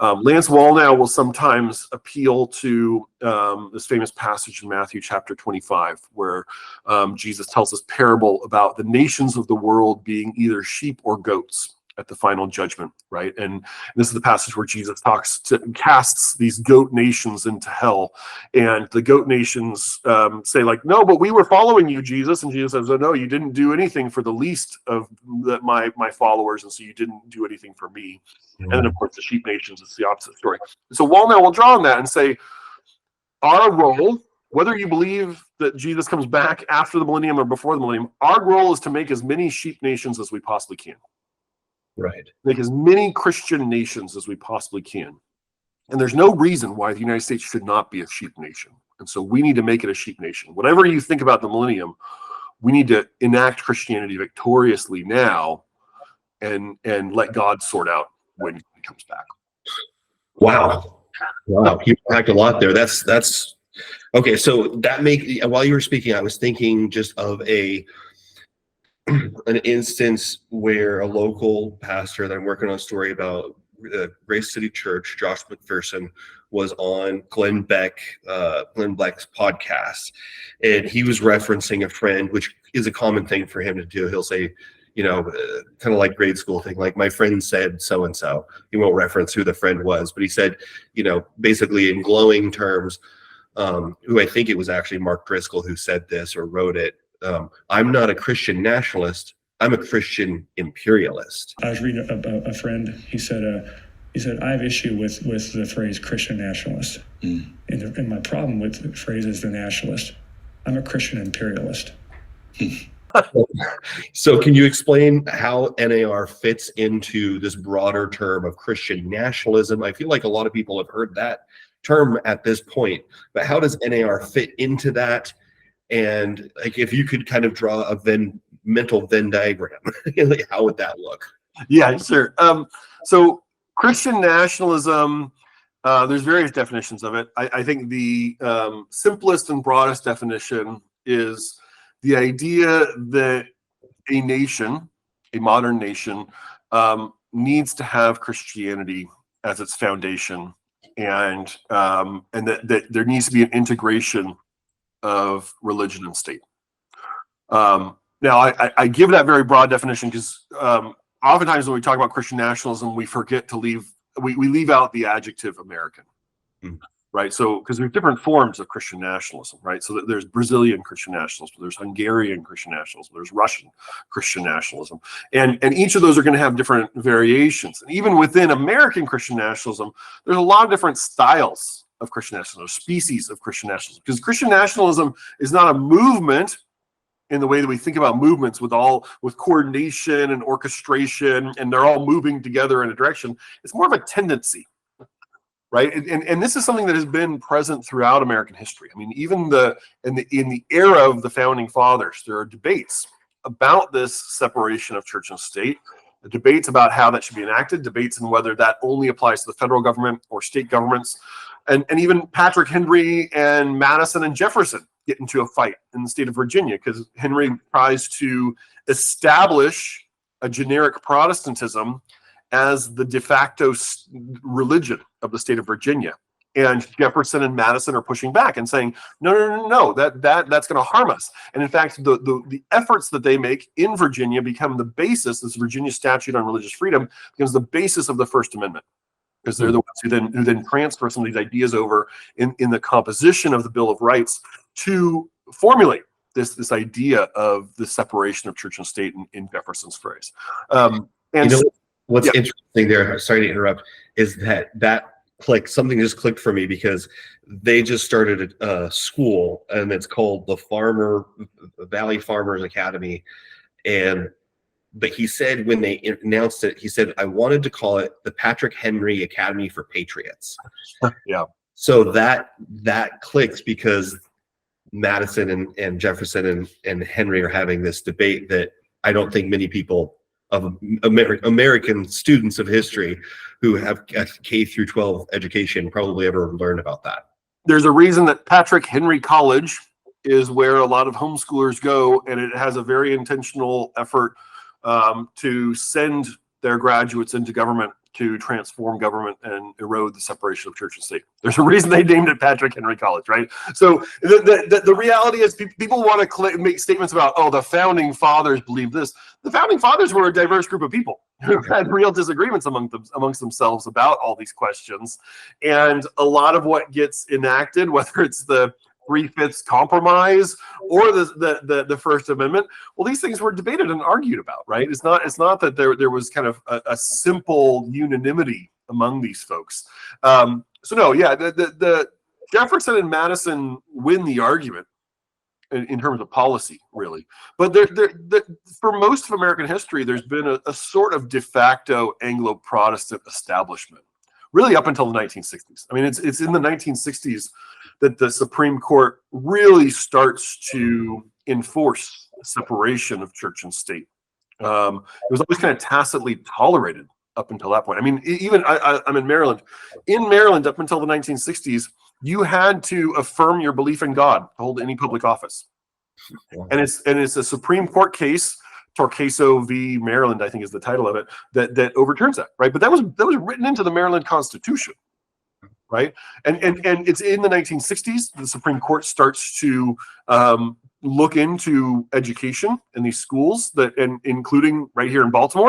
Lance Wallnau will sometimes appeal to this famous passage in Matthew chapter 25, where Jesus tells this parable about the nations of the world being either sheep or goats at the final judgment, right? And this is the passage where Jesus casts these goat nations into hell, and the goat nations say like, no, but we were following you, Jesus. And Jesus says, oh, no, you didn't do anything for the least of my followers, and so you didn't do anything for me. And then, of course, the sheep nations is the opposite story. So Wallnau will draw on that and say, our role, whether you believe that Jesus comes back after the millennium or before the millennium, our role is to make as many sheep nations as we possibly can. Right. Make as many Christian nations as we possibly can. And there's no reason why the United States should not be a sheep nation. And so we need to make it a sheep nation. Whatever you think about the millennium, we need to enact Christianity victoriously now and let God sort out when he comes back. Wow. You packed a lot there. That's okay. So while you were speaking, I was thinking just of an instance where a local pastor that I'm working on a story about, Grace City Church, Josh McPherson, was on Glenn Beck's podcast, and he was referencing a friend, which is a common thing for him to do. He'll say, kind of like grade school thing, like my friend said so and so. He won't reference who the friend was, but he said, basically in glowing terms, who I think it was actually Mark Driscoll who said this or wrote it. I'm not a Christian nationalist. I'm a Christian imperialist. I was reading a friend. He said, I have issue with the phrase Christian nationalist. And my problem with the phrase is the nationalist. I'm a Christian imperialist. So can you explain how NAR fits into this broader term of Christian nationalism? I feel like a lot of people have heard that term at this point, but how does NAR fit into that? And like, if you could kind of draw a mental Venn diagram, how would that look? Yeah, sure. So Christian nationalism, there's various definitions of it. I think the simplest and broadest definition is the idea that a nation, a modern nation, needs to have Christianity as its foundation, and that there needs to be an integration of religion and state. Now, I give that very broad definition because oftentimes when we talk about Christian nationalism, we forget to leave out the adjective American, right? So because there's different forms of Christian nationalism, right? So there's Brazilian Christian nationalism, there's Hungarian Christian nationalism, there's Russian Christian nationalism, and each of those are going to have different variations. And even within American Christian nationalism, there's a lot of different styles of Christian nationalism, species of Christian nationalism, because Christian nationalism is not a movement in the way that we think about movements with coordination and orchestration, and they're all moving together in a direction. It's more of a tendency, right? And this is something that has been present throughout American history. I mean, even in the era of the founding fathers, there are debates about this separation of church and state, debates about how that should be enacted, debates on whether that only applies to the federal government or state governments. And even Patrick Henry and Madison and Jefferson get into a fight in the state of Virginia because Henry tries to establish a generic Protestantism as the de facto religion of the state of Virginia. And Jefferson and Madison are pushing back and saying, no, that's going to harm us. And in fact, the efforts that they make in Virginia become the basis. This Virginia Statute on Religious Freedom becomes the basis of the First Amendment, because they're the ones who then transfer some of these ideas over in the composition of the Bill of Rights to formulate this idea of the separation of church and state in Jefferson's phrase. What's interesting there, sorry to interrupt, is that something just clicked for me, because they just started a school and it's called the Valley Farmers Academy. But he said when they announced it, he said, I wanted to call it the Patrick Henry Academy for Patriots. Yeah. So that clicks because Madison and Jefferson and Henry are having this debate that I don't think many people of American students of history who have a K through 12 education probably ever learned about that. There's a reason that Patrick Henry College is where a lot of homeschoolers go, and it has a very intentional effort to send their graduates into government to transform government and erode the separation of church and state. There's a reason they named it Patrick Henry College, right? So the reality is people want to make statements about, oh, the founding fathers believed this. The founding fathers were a diverse group of people who had real disagreements amongst themselves about all these questions. And a lot of what gets enacted, whether it's the 3/5 compromise or the First Amendment, well, these things were debated and argued about, right? It's not that there was kind of a simple unanimity among these folks. So no, yeah, the Jefferson and Madison win the argument in terms of policy, really. But for most of American history, there's been a sort of de facto Anglo-Protestant establishment, really up until the 1960s. I mean, it's in the 1960s that the Supreme Court really starts to enforce separation of church and state. It was always kind of tacitly tolerated up until that point. I mean, even I'm in Maryland. In Maryland, up until the 1960s, you had to affirm your belief in God to hold any public office. And it's a Supreme Court case, Torcaso v. Maryland, I think is the title of it, that overturns that, right? But that was written into the Maryland Constitution. Right, and it's in the 1960s the Supreme Court starts to look into education in these schools, and including right here in Baltimore,